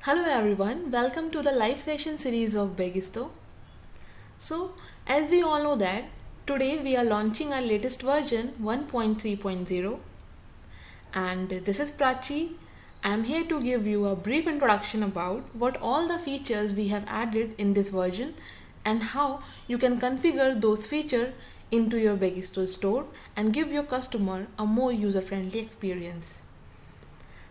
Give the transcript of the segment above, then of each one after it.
Hello everyone, welcome to the live session series of Begisto. So, as we all know that today we are launching our latest version 1.3.0 and this is Prachi. I am here to give you a brief introduction about what all the features we have added in this version and how you can configure those features into your Begisto store and give your customer a more user-friendly experience.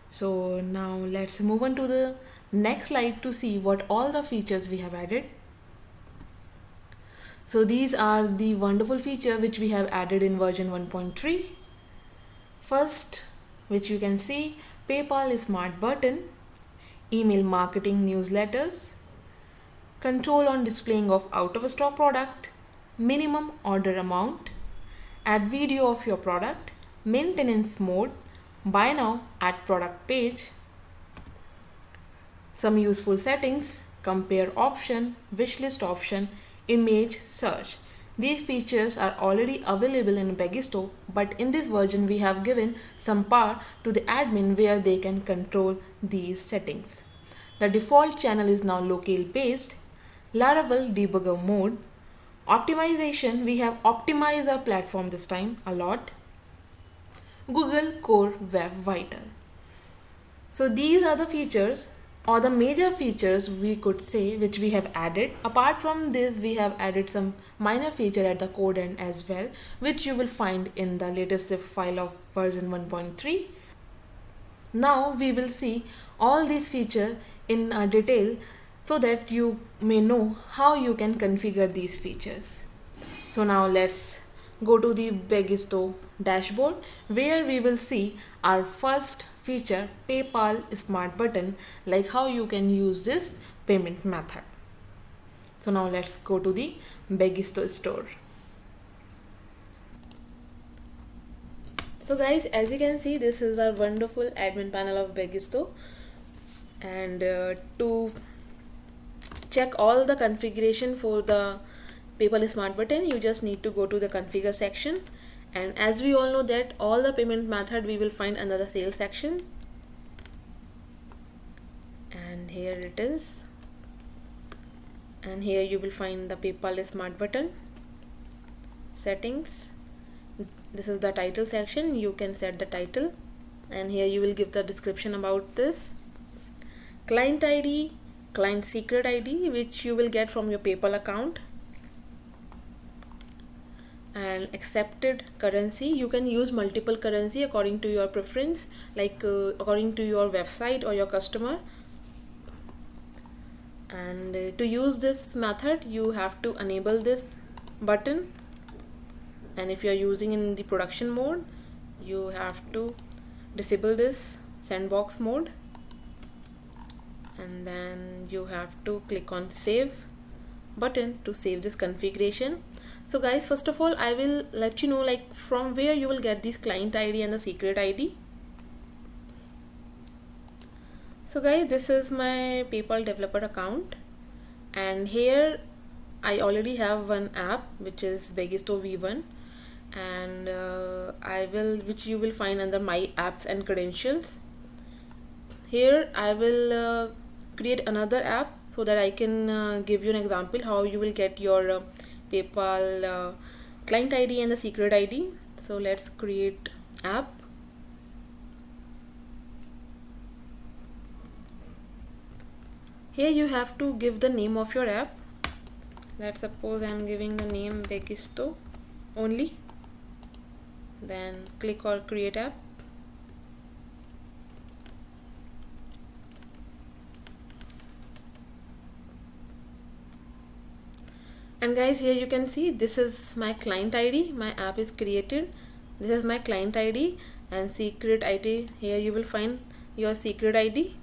So now let's move on to the next slide to see what all the features we have added. So these are the wonderful feature which we have added in version 1.3. First, which you can see, PayPal Smart button, email marketing newsletters, control on displaying of out of stock product, minimum order amount, add video of your product, maintenance mode, buy now, add product page, some useful settings, compare option, wishlist option, image search. These features are already available in Begisto, but in this version we have given some power to the admin where they can control these settings. The default channel is now locale based, Laravel debugger mode, optimization, we have optimized our platform this time a lot, Google Core Web Vital. So these are the features or the major features we could say which we have added. Apart from this, we have added some minor feature at the code end as well, which you will find in the latest zip file of version 1.3. Now we will see all these features in detail so that you may know how you can configure these features. So now let's go to the Begisto dashboard where we will see our first feature, PayPal Smart button, like how you can use this payment method. So now let's go to the Begisto store. So guys, as you can see, this is our wonderful admin panel of Begisto, and to check all the configuration for the PayPal Smart button, you just need to go to the configure section, and as we all know that all the payment method we will find under the sales section, and here it is, and here you will find the PayPal Smart button settings. This is the title section, you can set the title, and here you will give the description about this. Client ID, client secret ID, which you will get from your PayPal account, and accepted currency, you can use multiple currency according to your preference, like according to your website or your customer. And to use this method you have to enable this button, and if you are using in the production mode you have to disable this sandbox mode, and then you have to click on save button to save this configuration. So guys, first of all I will let you know like from where you will get this client ID and the secret ID. So guys, this is my PayPal developer account, and here I already have one app which is Begisto V1, and which you will find under my apps and credentials. Here I will create another app so that I can give you an example how you will get your PayPal client ID and the secret ID. So let's create app. Here you have to give the name of your app. Let's suppose I'm giving the name Begisto only. Then click or create app. And guys, here you can see this is my client ID, my app is created, this is my client ID and secret ID. Here you will find your secret ID,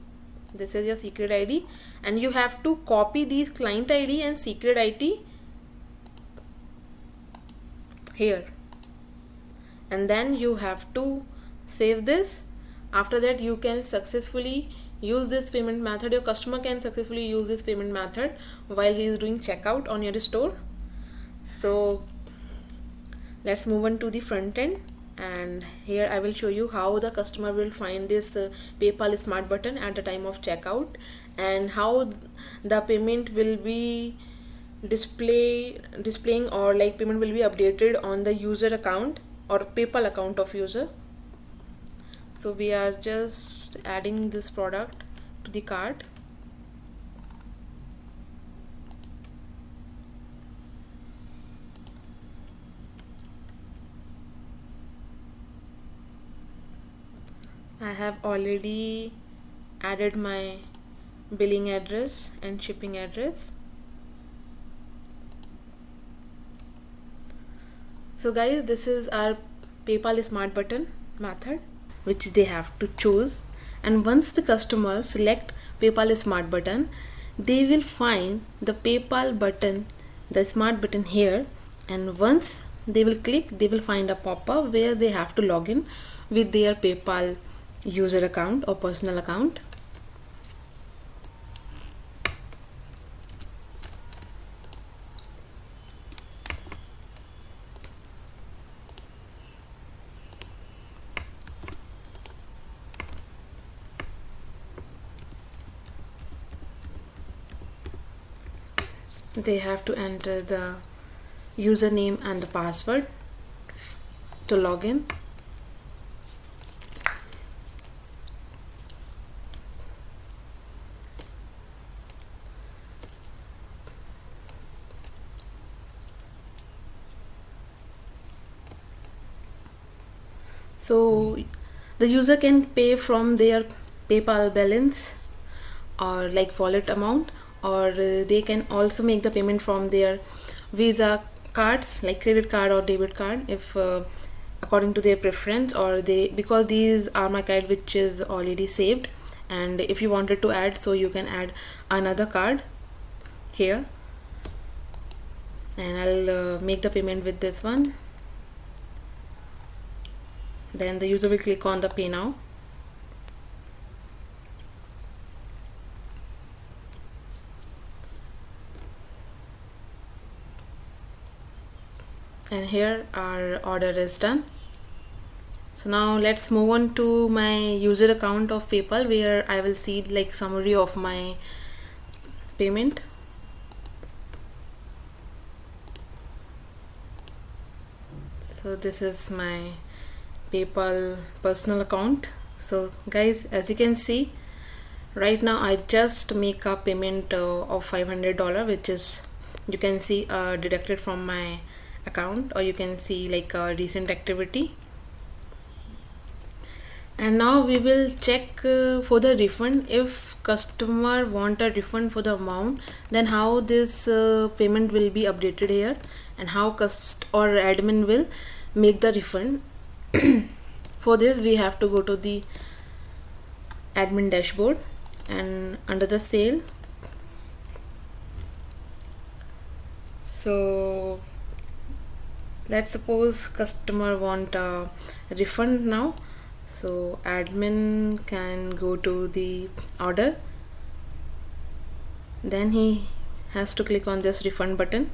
this is your secret ID, and you have to copy these client ID and secret ID here, and then you have to save this. After that you can successfully use this payment method, your customer can successfully use this payment method while he is doing checkout on your store. So let's move on to the front end, and here I will show you how the customer will find this PayPal smart button at the time of checkout, and how the payment will be displaying, or like payment will be updated on the user account or PayPal account of user. So we are just adding this product to the cart. I have already added my billing address and shipping address. So guys, this is our PayPal smart button method which they have to choose, and once the customer select PayPal smart button, they will find the PayPal button, the smart button here, and once they will click, they will find a pop-up where they have to log in with their PayPal user account or personal account. They have to enter the username and the password to log in. So the user can pay from their PayPal balance or like wallet amount, or they can also make the payment from their Visa cards like credit card or debit card, if according to their preference, or because these are my card which is already saved, and if you wanted to add, so you can add another card here, and I'll make the payment with this one. Then the user will click on the pay now. And here our order is done. So now let's move on to my user account of PayPal, where I will see like summary of my payment. So this is my PayPal personal account. So guys, as you can see, right now I just make a payment of $500, which is, you can see deducted from my account, or you can see like a recent activity. And now we will check for the refund. If customer want a refund for the amount, then how this payment will be updated here, and how admin will make the refund. For this we have to go to the admin dashboard, and under the sale, so let's suppose customer want a refund now. So admin can go to the order, then he has to click on this refund button,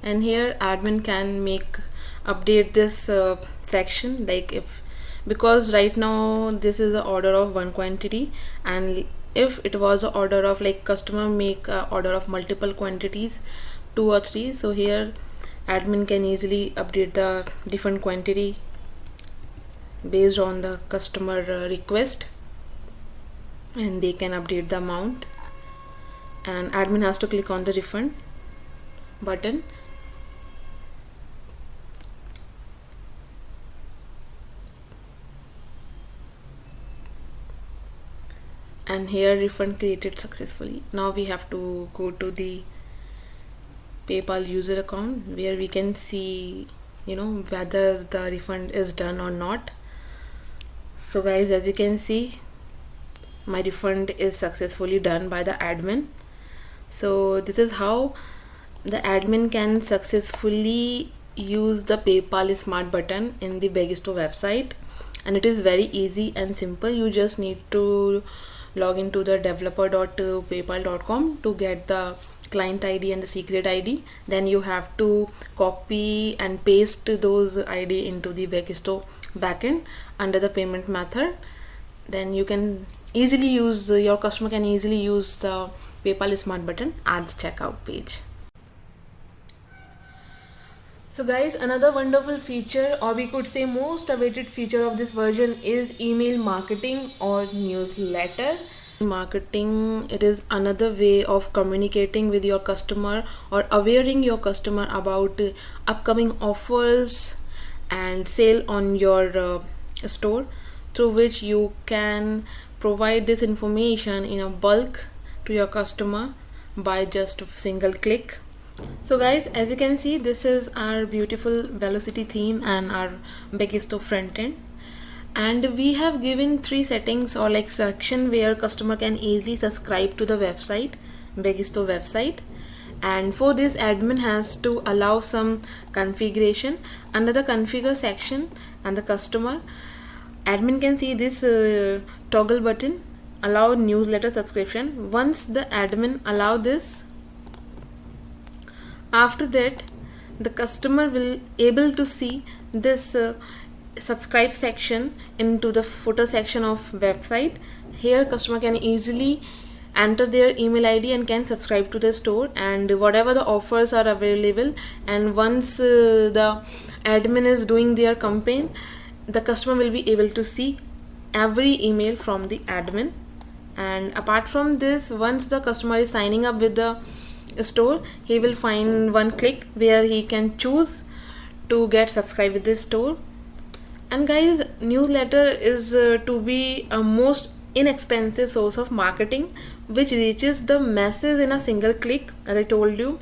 and here admin can update this section, like because right now this is an order of one quantity, and if it was an order of like customer make a order of multiple quantities, 2 or 3, so here admin can easily update the different quantity based on the customer request, and they can update the amount, and admin has to click on the refund button. And here refund created successfully. Now we have to go to the PayPal user account, where we can see whether the refund is done or not. So guys, as you can see, my refund is successfully done by the admin. So this is how the admin can successfully use the PayPal smart button in the Begisto website, and it is very easy and simple. You just need to log into the developer.paypal.com to get the client ID and the secret ID. Then you have to copy and paste those ID into the Begisto backend under the payment method. Then you can easily use, your customer can easily use the PayPal Smart Button at the checkout page. So guys, another wonderful feature, or we could say most awaited feature of this version, is email marketing or newsletter marketing. It is another way of communicating with your customer or awareing your customer about upcoming offers and sale on your store, through which you can provide this information in a bulk to your customer by just a single click. So guys, as you can see, this is our beautiful Velocity theme and our Begisto front end, and we have given 3 settings or like section where customer can easily subscribe to the website, Begisto website. And for this, admin has to allow some configuration. Under the configure section and the customer, admin can see this toggle button, allow newsletter subscription. Once the admin allow this, after that the customer will able to see this subscribe section into the footer section of website. Here customer can easily enter their email ID and can subscribe to the store and whatever the offers are available. And once the admin is doing their campaign, the customer will be able to see every email from the admin. And apart from this, once the customer is signing up with the store, he will find one click where he can choose to get subscribed with this store. And guys, newsletter is to be a most inexpensive source of marketing which reaches the masses in a single click, as I told you.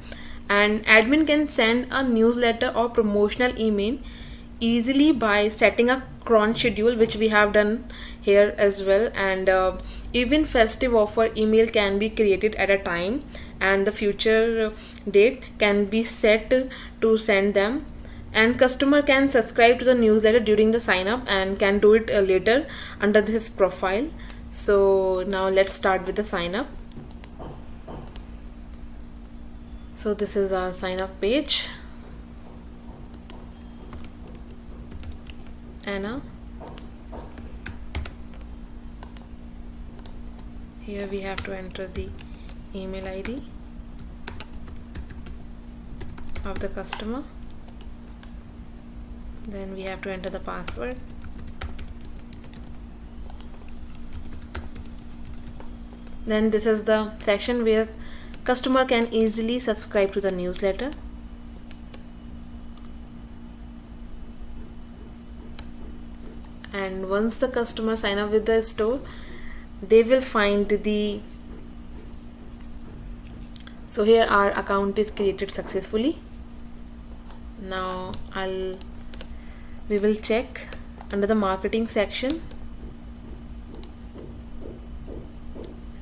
And admin can send a newsletter or promotional email easily by setting a cron schedule, which we have done here as well. And even festive offer email can be created at a time, and the future date can be set to send them. And customer can subscribe to the newsletter during the sign up and can do it later under this profile. So now let's start with the sign up. So this is our sign up page. Anna. Here we have to enter the email ID of the customer. Then we have to enter the password. Then this is the section where customer can easily subscribe to the newsletter. And once the customer sign up with the store, they will find the, so here our account is created successfully. Now we will check under the marketing section,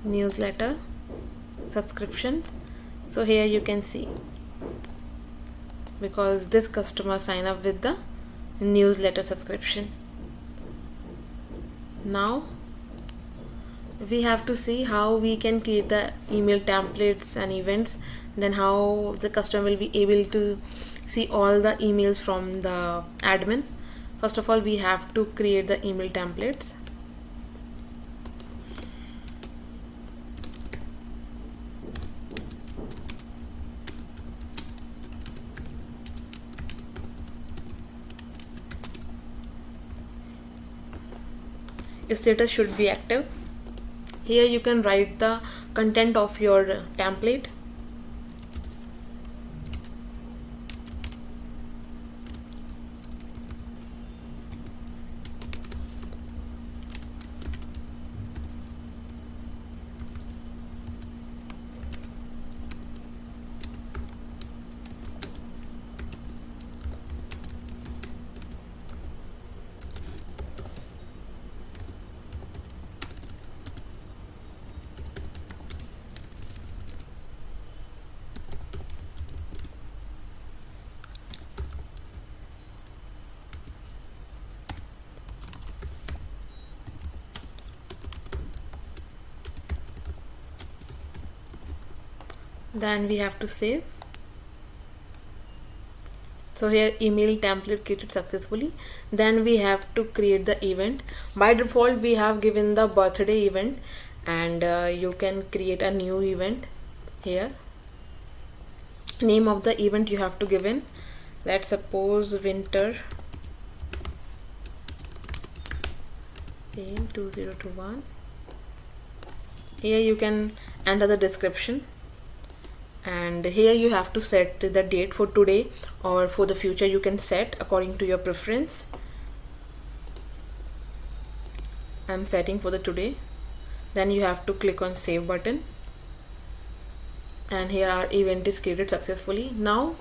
newsletter subscriptions. So here you can see, because this customer sign up with the newsletter subscription. Now we have to see how we can create the email templates and events, then how the customer will be able to see all the emails from the admin. First of all, we have to create the email templates. Status should be active. Here you can write the content of your template. Then we have to save. So here email template created successfully. Then we have to create the event. By default we have given the birthday event, and you can create a new event here. Name of the event you have to give in, let's suppose winter sale 2021. Here you can enter the description, and here you have to set the date for today or for the future. You can set according to your preference. I'm setting for the today. Then you have to click on save button, and here our event is created successfully. Now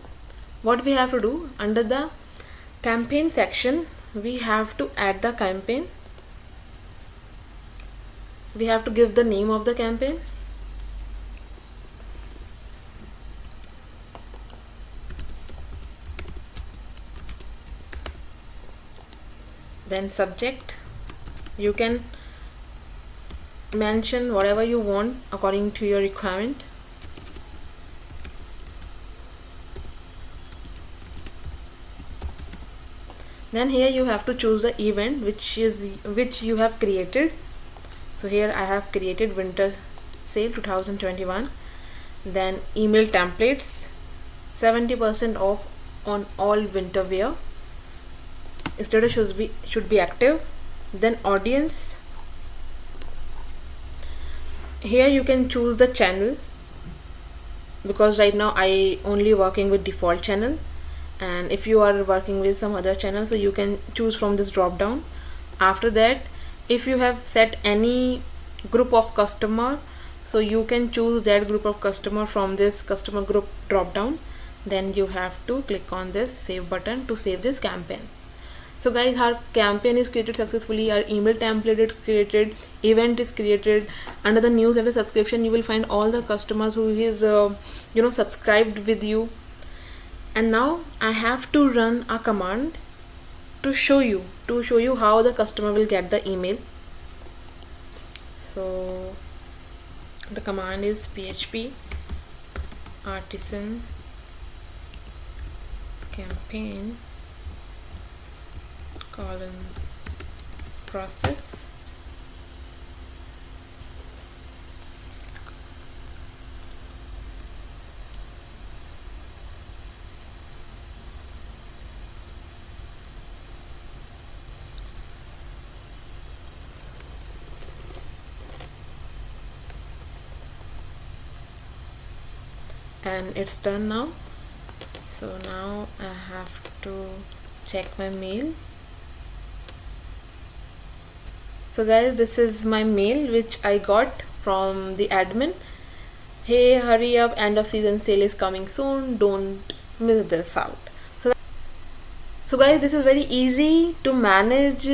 what we have to do, under the campaign section we have to add the campaign. We have to give the name of the campaign. Then subject, you can mention whatever you want according to your requirement. Then here you have to choose the event which you have created. So here I have created winter sale 2021. Then email templates, 70% off on all winter wear. Status should be active. Then audience, here you can choose the channel, because right now I only working with default channel, and if you are working with some other channel, so you can choose from this drop down. After that, if you have set any group of customer, so you can choose that group of customer from this customer group drop down. Then you have to click on this save button to save this campaign. So guys, our campaign is created successfully, our email template is created, event is created. Under the newsletter subscription you will find all the customers who is subscribed with you. And now I have to run a command to show you how the customer will get the email. So the command is php artisan campaign process. And it's done now. So now I have to check my mail. So guys, this is my mail which I got from the admin. Hey, hurry up, end of season sale is coming soon, don't miss this out. So guys, this is very easy to manage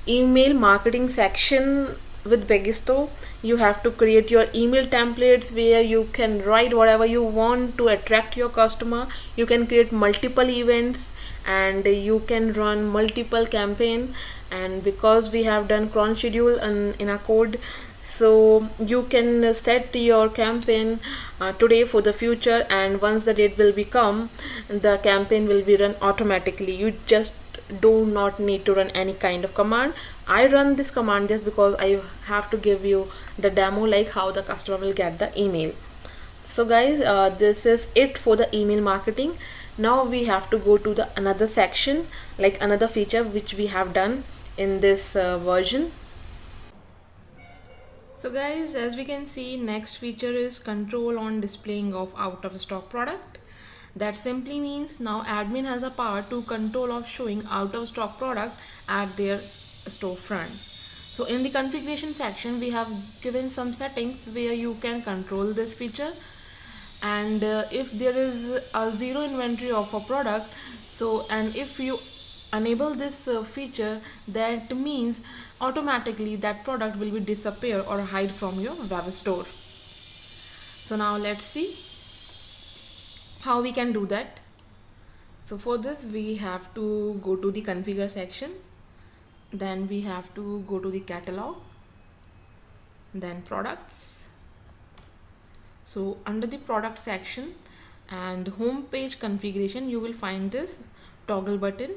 email marketing section with Bagisto. You have to create your email templates where you can write whatever you want to attract your customer. You can create multiple events and you can run multiple campaign. And because we have done cron schedule in our code, so you can set your campaign today for the future, and once the date will become, the campaign will be run automatically. You just do not need to run any kind of command. I run this command just because I have to give you the demo, like how the customer will get the email. So guys, this is it for the email marketing. Now we have to go to the another section, like another feature which we have done in this version. So guys, as we can see, next feature is control on displaying of out of stock product. That simply means now admin has a power to control of showing out of stock product at their storefront. So in the configuration section we have given some settings where you can control this feature. And if there is a zero inventory of a product, so and if you enable this feature, that means automatically that product will be disappear or hide from your web store. So now let's see how we can do that. So for this we have to go to the configure section, then we have to go to the catalog, then products, So under the product section and home page configuration, you will find this toggle button,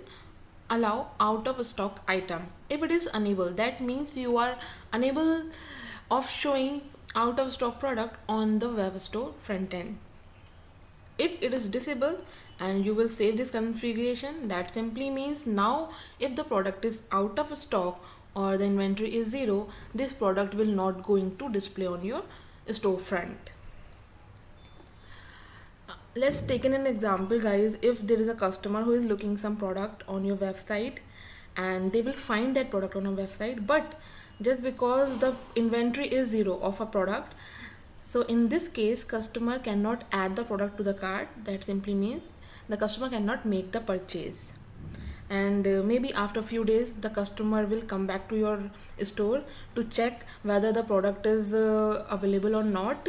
allow out of stock item. If it is enabled, that means you are unable of showing out of stock product on the web store front end. If it is disabled and you will save this configuration, that simply means now if the product is out of stock or the inventory is zero, this product will not going to display on your storefront. Let's take an example, guys. If there is a customer who is looking some product on your website and they will find that product on your website, but just because the inventory is zero of a product, so in this case customer cannot add the product to the cart. That simply means the customer cannot make the purchase, and maybe after a few days the customer will come back to your store to check whether the product is available or not,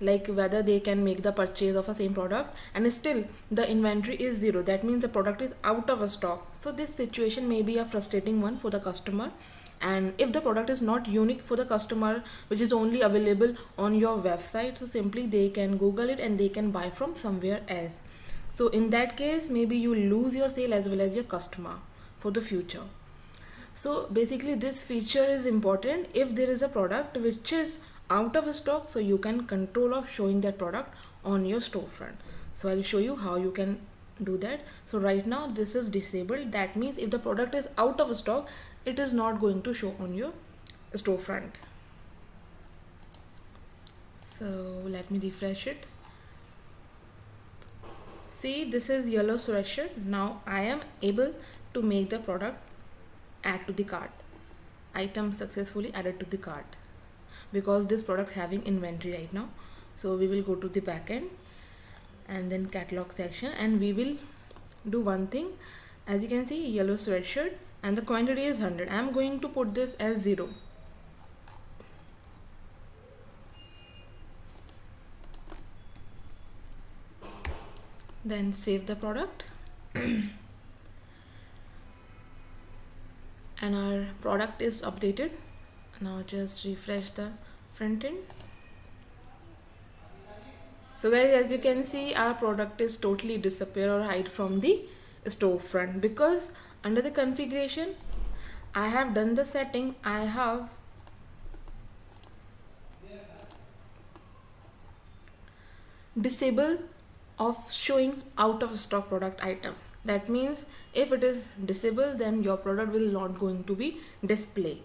like whether they can make the purchase of the same product, and still the inventory is zero. That means the product is out of stock. So this situation may be a frustrating one for the customer, and if the product is not unique for the customer, which is only available on your website, so simply they can google it and they can buy from somewhere else. So in that case, maybe you lose your sale as well as your customer for the future. So basically this feature is important if there is a product which is out of stock, so you can control of showing that product on your storefront. So I'll show you how you can do that. So right now this is disabled. That means if the product is out of stock, it is not going to show on your storefront. So let me refresh it. See, this is yellow sweatshirt. Now I am able to make the product add to the cart. Item successfully added to the cart because this product having inventory right now. So we will go to the backend and then catalog section, and we will do one thing. As you can see, yellow sweatshirt and the quantity is 100. I am going to put this as 0. Then save the product and our product is updated. Now just refresh the front end. So guys, as you can see, our product is totally disappear or hide from the storefront because under the configuration I have done the setting. I have disable of showing out of stock product item. That means if it is disabled, then your product will not going to be display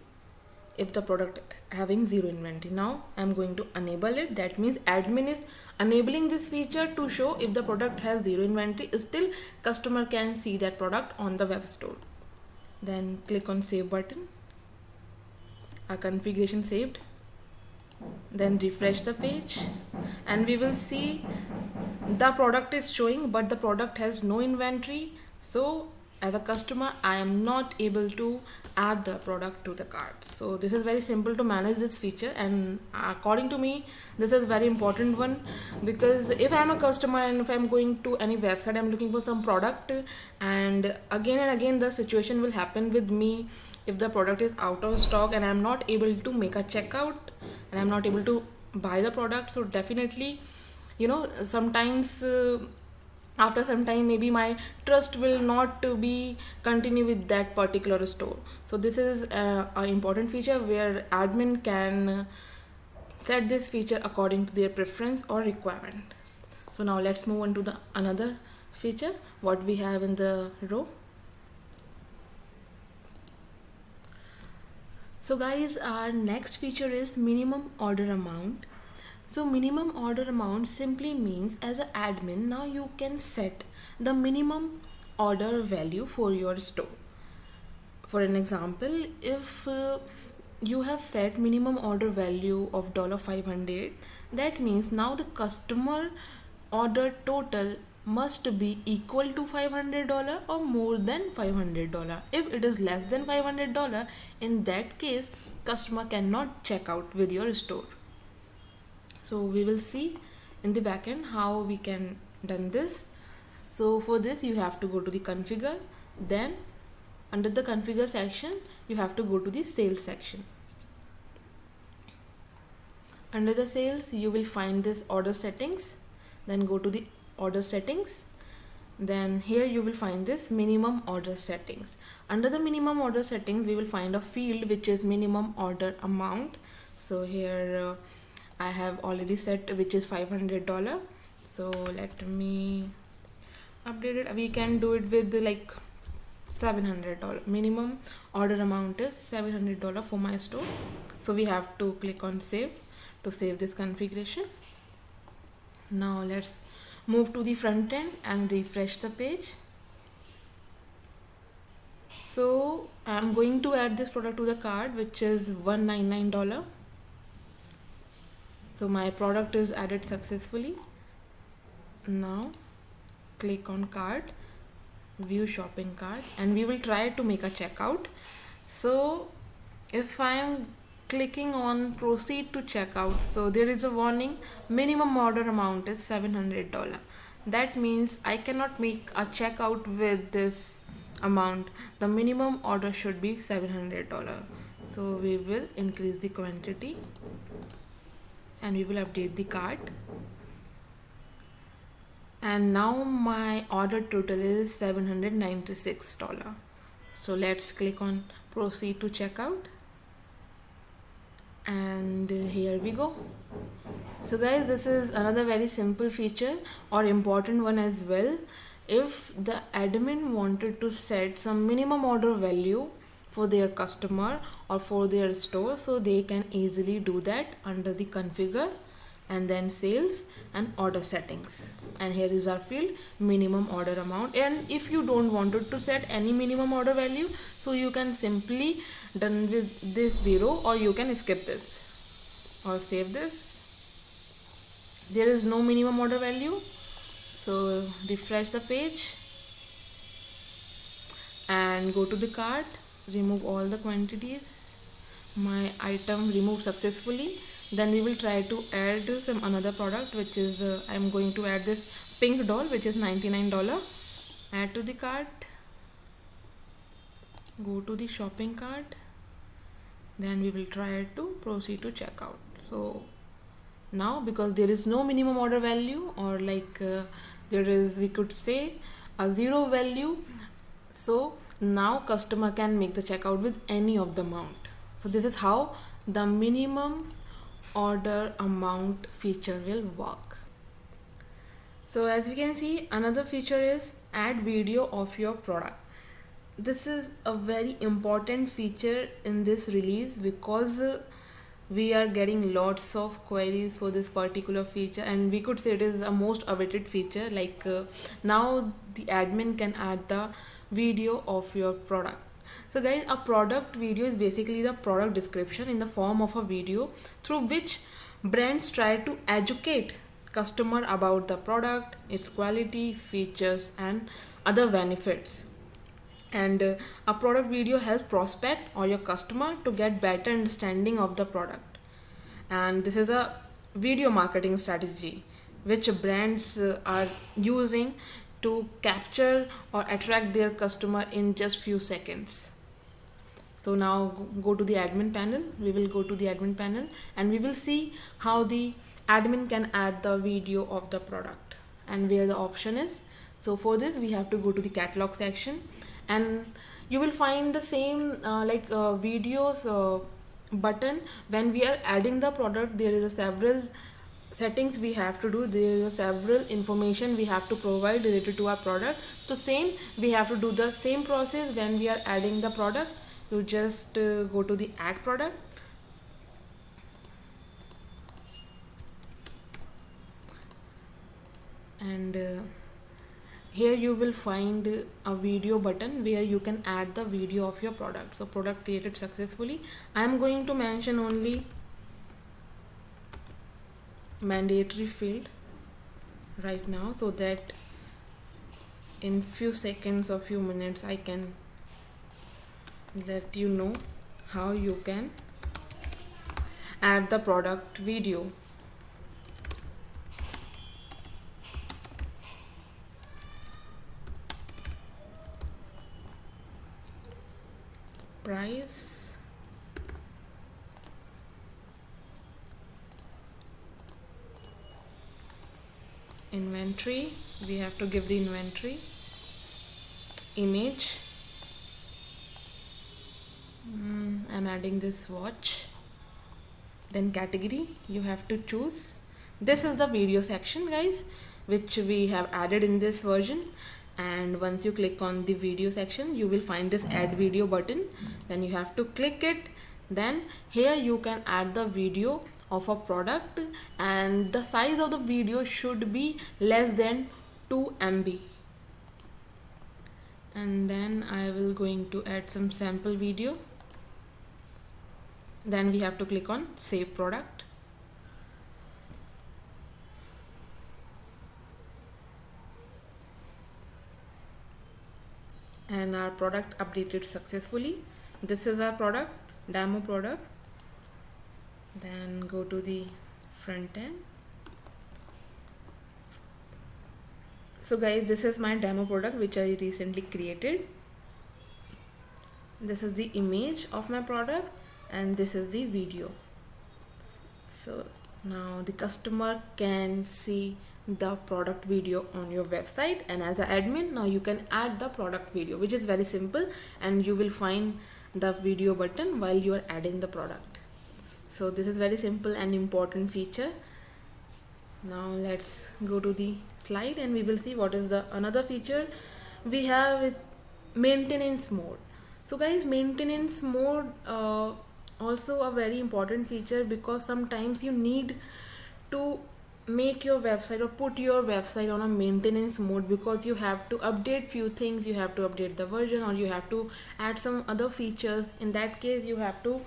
if the product having zero inventory. Now I'm going to enable it. That means admin is enabling this feature to show if the product has zero inventory, still customer can see that product on the web store. Then click on save button. Our configuration saved. Then refresh the page and we will see the product is showing but the product has no inventory. So as a customer, I am not able to add the product to the cart. So this is very simple to manage this feature, and according to me this is very important one, because if I am a customer and if I am going to any website, I am looking for some product, and again the situation will happen with me if the product is out of stock and I am not able to make a checkout and I am not able to buy the product. So definitely, sometimes after some time maybe my trust will not be continue with that particular store. So this is an important feature where admin can set this feature according to their preference or requirement. So now let's move on to the another feature what we have in the row. So guys, our next feature is minimum order amount. So minimum order amount simply means as an admin, now you can set the minimum order value for your store. For an example, if you have set minimum order value of $500, that means now the customer order total must be equal to $500 or more than $500. If it is less than $500, in that case customer cannot check out with your store. So we will see in the backend how we can done this. So for this you have to go to the configure, then under the configure section you have to go to the sales section. Under the sales you will find this order settings, then go to the order settings. Then here you will find this minimum order settings. Under the minimum order settings we will find a field which is minimum order amount. So here I have already set which is $500. So let me update it. We can do it with like $700. Minimum order amount is $700 for my store. So we have to click on save to save this configuration. Now let's move to the front end and refresh the page. So I'm going to add this product to the cart, which is $199. So my product is added successfully. Now click on cart, view shopping cart, and we will try to make a checkout. So if I am clicking on proceed to checkout, so there is a warning, minimum order amount is $700. That means I cannot make a checkout with this amount. The minimum order should be $700. So we will increase the quantity and we will update the cart. And now my order total is $796. So let's click on proceed to checkout, and here we go. So guys, this is another very simple feature or important one as well. If the admin wanted to set some minimum order value for their customer or for their store, so they can easily do that under the configure and then sales and order settings. And here is our field, minimum order amount. And if you don't wanted to set any minimum order value, so you can simply done with this 0, or you can skip this or save this. There is no minimum order value. So refresh the page and go to the cart, remove all the quantities. My item removed successfully. Then we will try to add some another product, which is I'm going to add this pink doll, which is $99. Add to the cart, go to the shopping cart, then we will try to proceed to checkout. So now, because there is no minimum order value, or like there is, we could say, a 0 value, so now customer can make the checkout with any of the amount. So this is how the minimum order amount feature will work. So as we can see, another feature is add video of your product. This is a very important feature in this release because we are getting lots of queries for this particular feature, and we could say it is a most awaited feature. Like now the admin can add the video of your product. So guys, a product video is basically the product description in the form of a video through which brands try to educate customer about the product, its quality, features and other benefits. And a product video helps prospect or your customer to get better understanding of the product. And this is a video marketing strategy which brands are using to capture or attract their customer in just few seconds. So now go to the admin panel. We will go to the admin panel and we will see how the admin can add the video of the product and where the option is. So for this we have to go to the catalog section, and you will find the same videos button. When we are adding the product, there is a several settings we have to do. There is several information we have to provide related to our product. So same, we have to do the same process when we are adding the product. You just go to the add product, and here you will find a video button where you can add the video of your product. So product created successfully. I am going to mention only mandatory field right now, so that in few seconds or few minutes I can let you know how you can add the product video. Price, inventory, we have to give the inventory, image, I'm adding this watch, then category you have to choose. This is the video section, guys, which we have added in this version. And once you click on the video section, you will find this add video button, then you have to click it. Then here you can add the video of a product, and the size of the video should be less than 2 MB. And then I will going to add some sample video. Then we have to click on save product. And our product updated successfully. This is our product, demo product. Then go to the front end. So guys, this is my demo product which I recently created. This is the image of my product and this is the video. So now the customer can see the product video on your website, and as an admin now you can add the product video, which is very simple, and you will find the video button while you are adding the product. So this is very simple and important feature. Now let's go to the slide and we will see what is the another feature we have is maintenance mode. So guys, maintenance mode also a very important feature, because sometimes you need to make your website or put your website on a maintenance mode, because you have to update few things, you have to update the version, or you have to add some other features. In that case you have to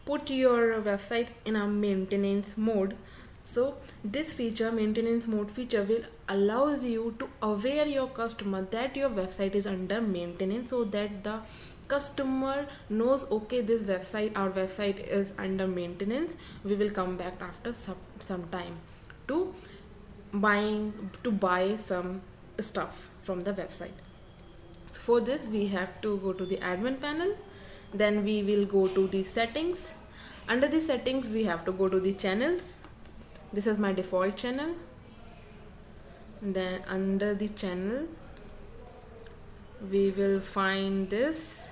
put your website in a maintenance mode. So this feature, maintenance mode feature, will allows you to aware your customer that your website is under maintenance, so that the customer knows, okay, this website, our website is under maintenance, we will come back after some time to buy some stuff from the website. So for this we have to go to the admin panel, then we will go to the settings. Under the settings we have to go to the channels. This is my default channel. Then under the channel we will find this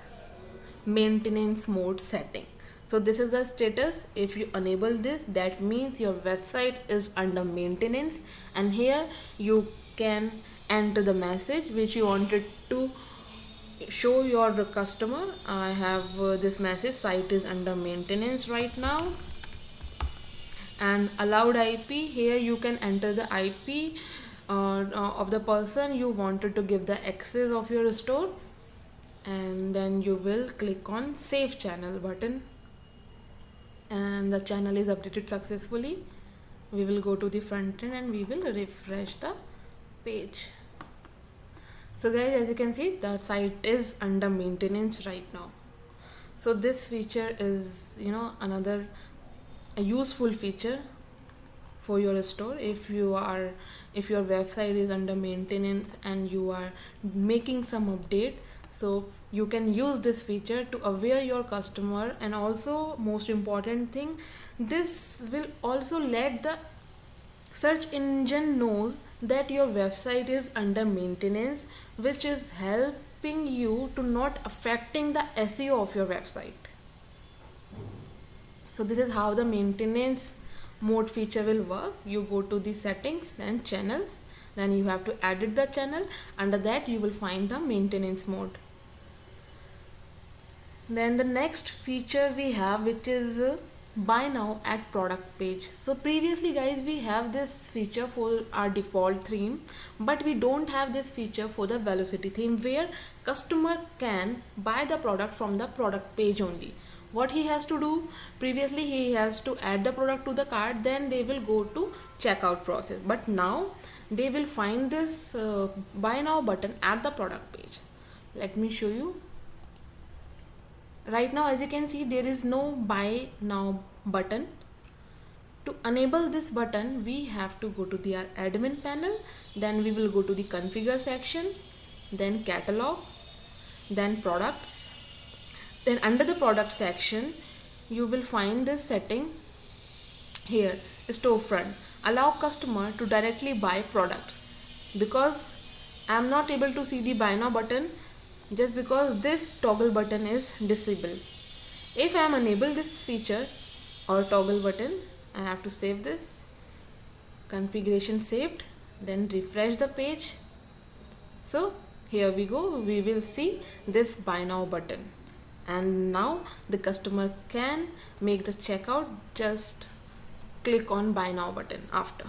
maintenance mode setting. So this is the status. If you enable this, that means your website is under maintenance, and here you can enter the message which you wanted to show your customer. I have this message, site is under maintenance right now. And allowed IP, here you can enter the IP of the person you wanted to give the access of your store, and then you will click on save channel button, and the channel is updated successfully. We will go to the front end and we will refresh the page. So guys, as you can see, the site is under maintenance right now. So this feature is, another a useful feature for your store. If your website is under maintenance and you are making some update, so you can use this feature to aware your customer. And also, most important thing, this will also let the search engine knows that your website is under maintenance, which is helping you to not affecting the SEO of your website. So this is how the maintenance mode feature will work. You go to the settings, then channels, then you have to edit the channel. Under that you will find the maintenance mode. Then the next feature we have, which is buy now at product page. So previously guys, we have this feature for our default theme, but we don't have this feature for the Velocity theme, where customer can buy the product from the product page only. What he has to do, previously he has to add the product to the cart, then they will go to checkout process, but now they will find this buy now button at the product page. Let me show you. Right now, as you can see, there is no buy now button. To enable this button, we have to go to the admin panel, then we will go to the configure section, then catalog, then products. Then under the product section, you will find this setting here, storefront. allow customer to directly buy products, because I am not able to see the buy now button just because this toggle button is disabled. If I am unable this feature or toggle button, I have to save this, configuration saved, then refresh the page. So here we go, we will see this buy now button, and now the customer can make the checkout. Just click on buy now button after.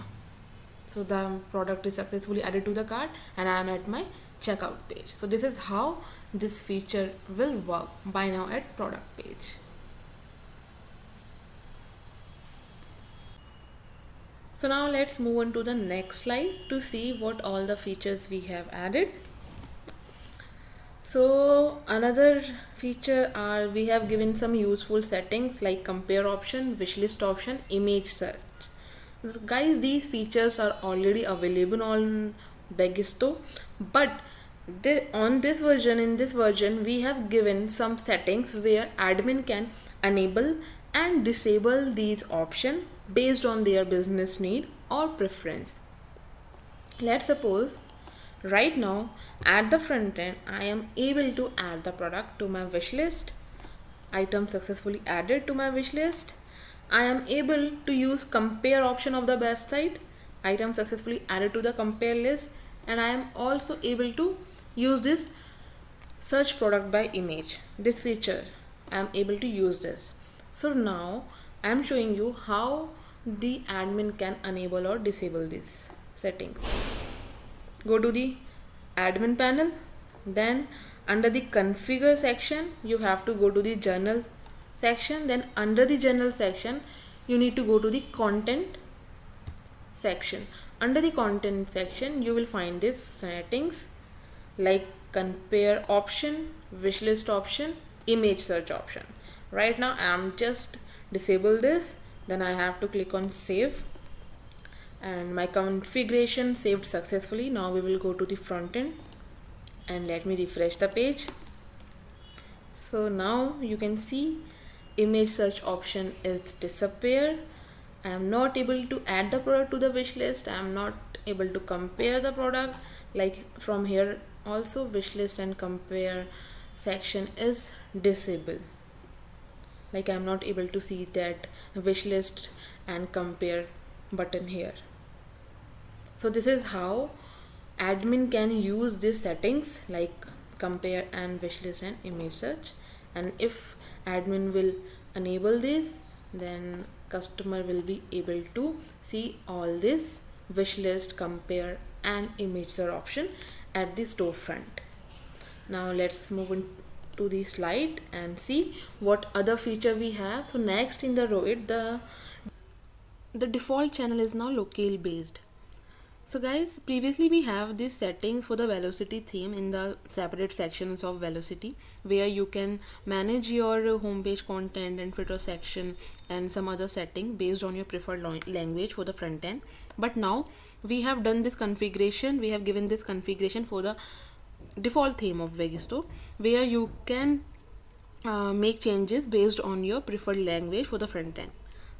So the product is successfully added to the cart and I am at my checkout page. So this is how this feature will work, buy now at product page. So now let's move on to the next slide to see what all the features we have added. So another feature are we have given some useful settings like compare option, wishlist option, image search. Guys, these features are already available on Bagisto, but in this version we have given some settings where admin can enable and disable these options based on their business need or preference. Let's suppose right now at the front end I am able to add the product to my wish list. Item successfully added to my wish list. I am able to use compare option of the website. Item successfully added to the compare list, and I am also able to use this search product by image. This feature I am able to use this. So now I am showing you how the admin can enable or disable these settings. Go to the admin panel, then under the configure section you have to go to the journal section, then under the general section you need to go to the content section. Under the content section you will find these settings like compare option, wishlist option, image search option. Right now I am just disable this, then I have to click on save, and my configuration saved successfully. Now we will go to the front end and let me refresh the page. So now you can see image search option is disappear. I am not able to add the product to the wish list. I am not able to compare the product. Like from here also wish list and compare section is disabled. Like I am not able to see that wish list and compare button here. So this is how admin can use these settings like compare and wishlist and image search. And if admin will enable this, then customer will be able to see all this wishlist, compare and image search option at the storefront. Now let's move on to the slide and see what other feature we have. So next in the row, the default channel is now locale based. So guys, previously we have these settings for the Velocity theme in the separate sections of Velocity, where you can manage your homepage content and footer section and some other setting based on your preferred language for the front end. But now we have done this configuration, we have given this configuration for the default theme of Bagisto, where you can make changes based on your preferred language for the front end.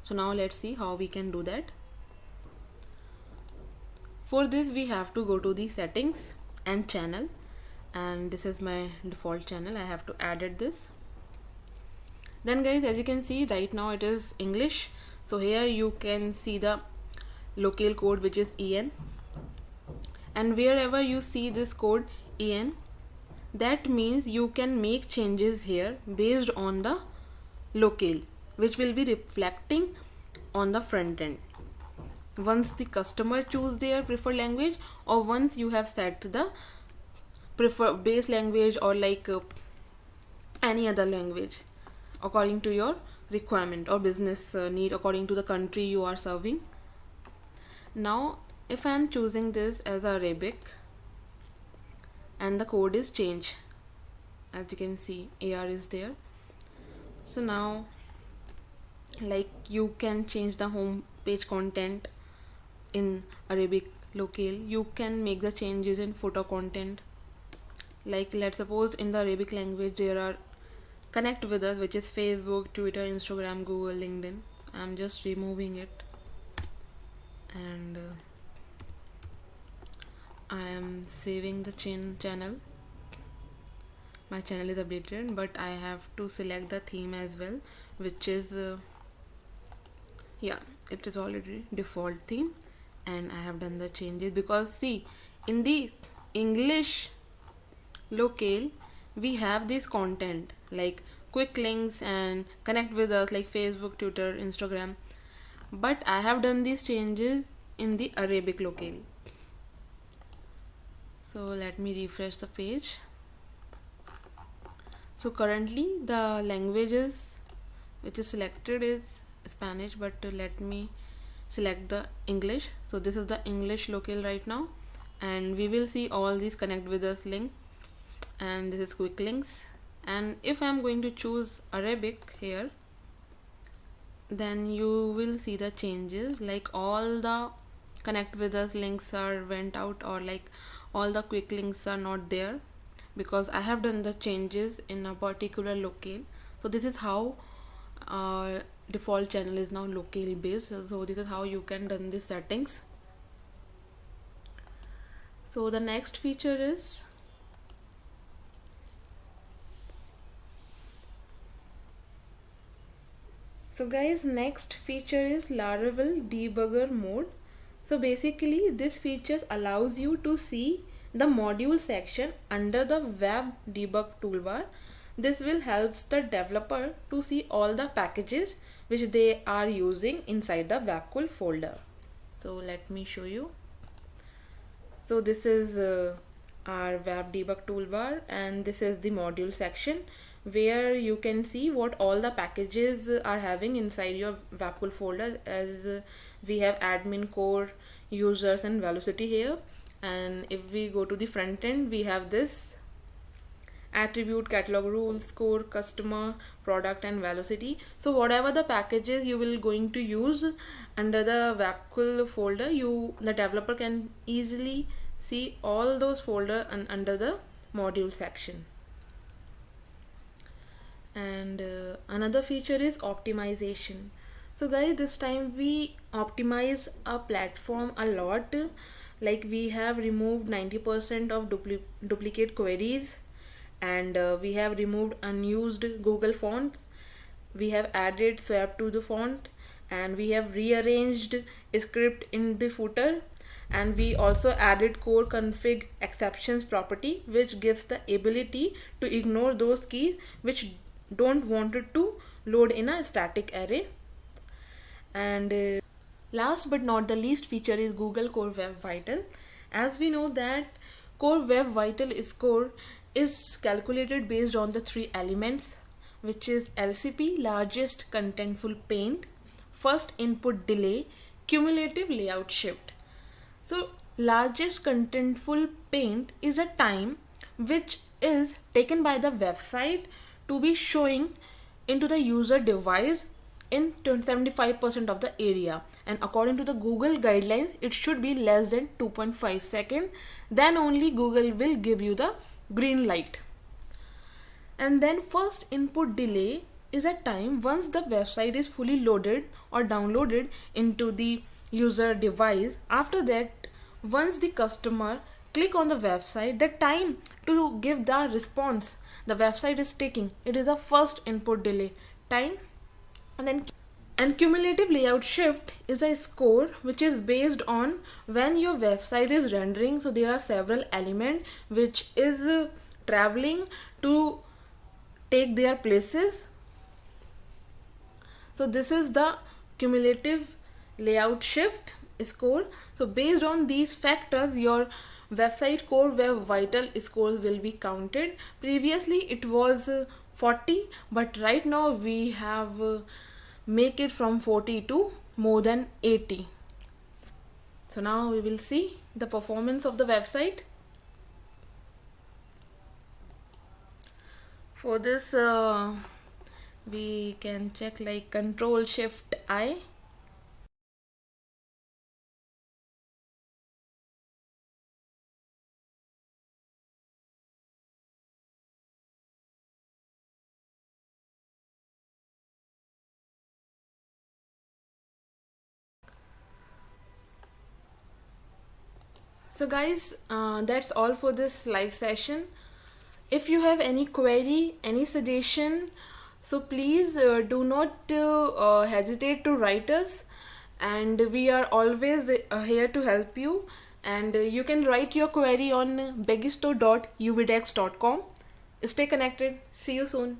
So now let's see how we can do that. For this we have to go to the settings and channel, and this is my default channel. I have to add this. Then guys, as you can see right now it is English, so here you can see the locale code which is EN, and wherever you see this code EN, that means you can make changes here based on the locale, which will be reflecting on the front end once the customer choose their preferred language, or once you have set the preferred base language or like any other language according to your requirement or business need, according to the country you are serving. Now if I am choosing this as Arabic and the code is changed, as you can see AR is there. So now like you can change the home page content in Arabic locale, you can make the changes in footer content. Like let's suppose in the Arabic language there are connect with us, which is Facebook, Twitter, Instagram, Google, LinkedIn. I'm just removing it and I am saving the channel. My channel is updated, but I have to select the theme as well, which is yeah, it is already default theme, and I have done the changes because see, in the English locale we have this content like quick links and connect with us like Facebook, Twitter, Instagram, but I have done these changes in the Arabic locale. So let me refresh the page. So currently the languages which is selected is Spanish, but let me select the English. So this is the English locale right now, and we will see all these connect with us link, and this is quick links. And if I'm going to choose Arabic here, then you will see the changes, like all the connect with us links are went out, or like all the quick links are not there, because I have done the changes in a particular locale. So this is how default channel is now locale based. So this is how you can done these settings. So the next feature is so guys, next feature is Laravel debugger mode. So basically this feature allows you to see the module section under the web debug toolbar. This will help the developer to see all the packages which they are using inside the webcool folder. So let me show you. So this is our web debug toolbar, and this is the module section where you can see what all the packages are having inside your webcool folder, as we have admin, core, users and velocity here. And if we go to the front end, we have this attribute, catalog, rules, core, customer, product and velocity. So whatever the packages you will going to use under the webcool folder, the developer can easily see all those folder under the module section. And another feature is optimization. So guys, this time we optimize our platform a lot, like we have removed 90% of duplicate queries, and we have removed unused Google fonts, we have added swap to the font, and we have rearranged script in the footer, and we also added core config exceptions property, which gives the ability to ignore those keys which don't want it to load in a static array. And last but not the least feature is Google Core Web Vital. As we know that Core Web Vital score is calculated based on the three elements, which is LCP, largest contentful paint, first input delay, cumulative layout shift. So largest contentful paint is a time which is taken by the website to be showing into the user device in 75% of the area, and according to the Google guidelines it should be less than 2.5 seconds. Then only Google will give you the green light. And then first input delay is a time once the website is fully loaded or downloaded into the user device. After that, once the customer click on the website, the time to give the response the website is taking, it is a first input delay time. And cumulative layout shift is a score which is based on when your website is rendering. So there are several elements which is traveling to take their places. So this is the cumulative layout shift score. So based on these factors, your website core web vital scores will be counted. Previously it was 40, but right now we have make it from 40 to more than 80. So now we will see the performance of the website. For this we can check like Control Shift I. So guys, that's all for this live session. If you have any query, any suggestion, so please do not hesitate to write us, and we are always here to help you. And you can write your query on begisto.uvidex.com. Stay connected. See you soon.